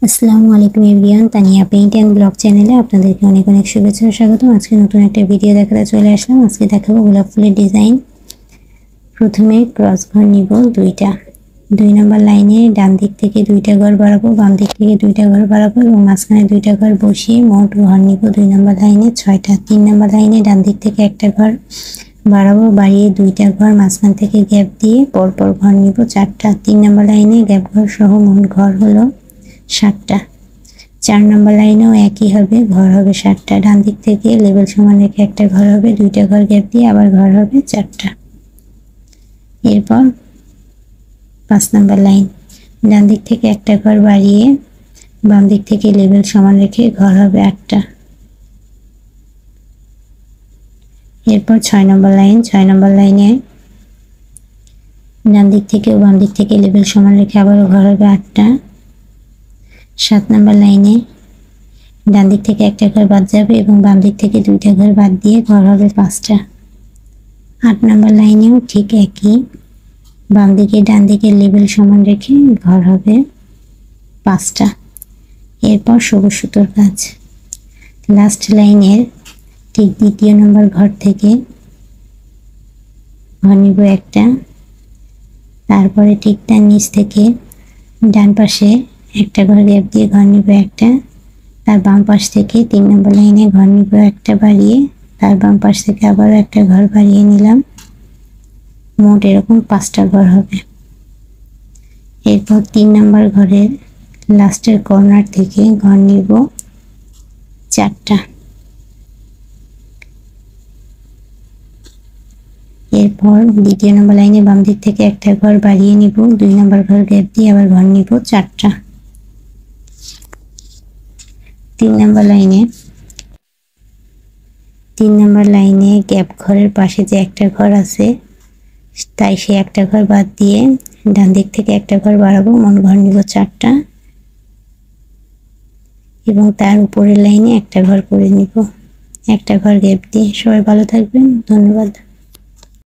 আসসালামু আলাইকুম everyone, Tania paint and blog চ্যানেলে আপনাদেরকে অনেক অনেক শুভেচ্ছা ও স্বাগতম। আজকে নতুন একটা ভিডিও দেখাতে চলে আসলাম। আজকে দেখাবো গোলাপ ফুলের ডিজাইন। প্রথমে ক্রস ঘর নিব দুইটা। 2 নম্বর লাইনে ডান দিক থেকে 2টা ঘর বাড়াবো, বাম দিক থেকে 2টা ঘর বাড়াবো এবং মাঝখানে 2টা ঘর বসিয়ে মোট ঘর নিব 2 নম্বর লাইনে 6টা। 3 নম্বর লাইনে ডান দিক থেকে একটা ঘর বাড়াবো, বাড়িয়ে 2টা ঘর মাঝখান থেকে গ্যাপ দিয়ে পরপর ঘর নিব 4টা। 3 নম্বর লাইনে গ্যাপ ঘর সহ মোট ঘর হলো 7টা। 4 নম্বর লাইনেও একই হবে, ঘর হবে 7টা। ডান দিক থেকে লেবেল সমান রেখে একটা ঘর হবে, 2টা ঘর গ্যাপ দিয়ে আবার ঘর হবে 4টা। এরপর 5 নম্বর লাইন, ডান দিক থেকে একটা ঘর বাড়িয়ে বাম দিক থেকে লেবেল সমান রেখে ঘর হবে 8টা। এরপর 6 নম্বর লাইন, 6 নম্বর লাইনে ডান দিক থেকে ও বাম দিক থেকে লেবেল সমান রেখে আবারও ঘর হবে 8টা। 7 নম্বর লাইনে ডান দিক থেকে একটা ঘর বাদ যাবে এবং বাম দিক থেকে 2টা ঘর বাদ দিয়ে ঘর হবে 5টা। 8 নম্বর লাইনেও ঠিক একই, বাম দিকে ডান দিকে লেবেল সমান রেখে ঘর হবে 5টা। এরপর সবুজ সুতোর কাজ। লাস্ট লাইনের ঠিক 2য় নম্বর ঘর থেকে ঘর নিব একটা, তারপরে ঠিক তার নিচ থেকে ডান পাশে একটা ঘর গ্যাপ দিয়ে ঘর নিব একটা, তার বাম পাশ থেকে 3 নম্বর লাইনে ঘর নিব একটা বাড়িয়ে, তার বাম পাশ থেকে আবার একটা ঘর বাড়িয়ে নিলাম। মোট এরকম 5টা ঘর হবে। এরপর 3 নম্বর ঘরের লাস্টের কর্নার থেকে ঘর নিব 4টা। এরপর 2য় নম্বর লাইনে বাম দিক থেকে একটা ঘর বাড়িয়ে নিব, 2 নম্বর ঘর গ্যাপ দিয়ে আবার ঘর নিব 4টা। 3 নম্বর লাইনে গ্যাপ ঘরের পাশে যে একটা ঘর আছে, তাই সে একটা ঘর বাদ দিয়ে ডান দিক থেকে একটা ঘর বাড়াবো, মোট ঘর নিব 4টা এবং তার উপরের লাইনে একটা ঘর করে নিব, একটা ঘর গ্যাপ দিয়ে। সবাই ভালো থাকবেন, ধন্যবাদ।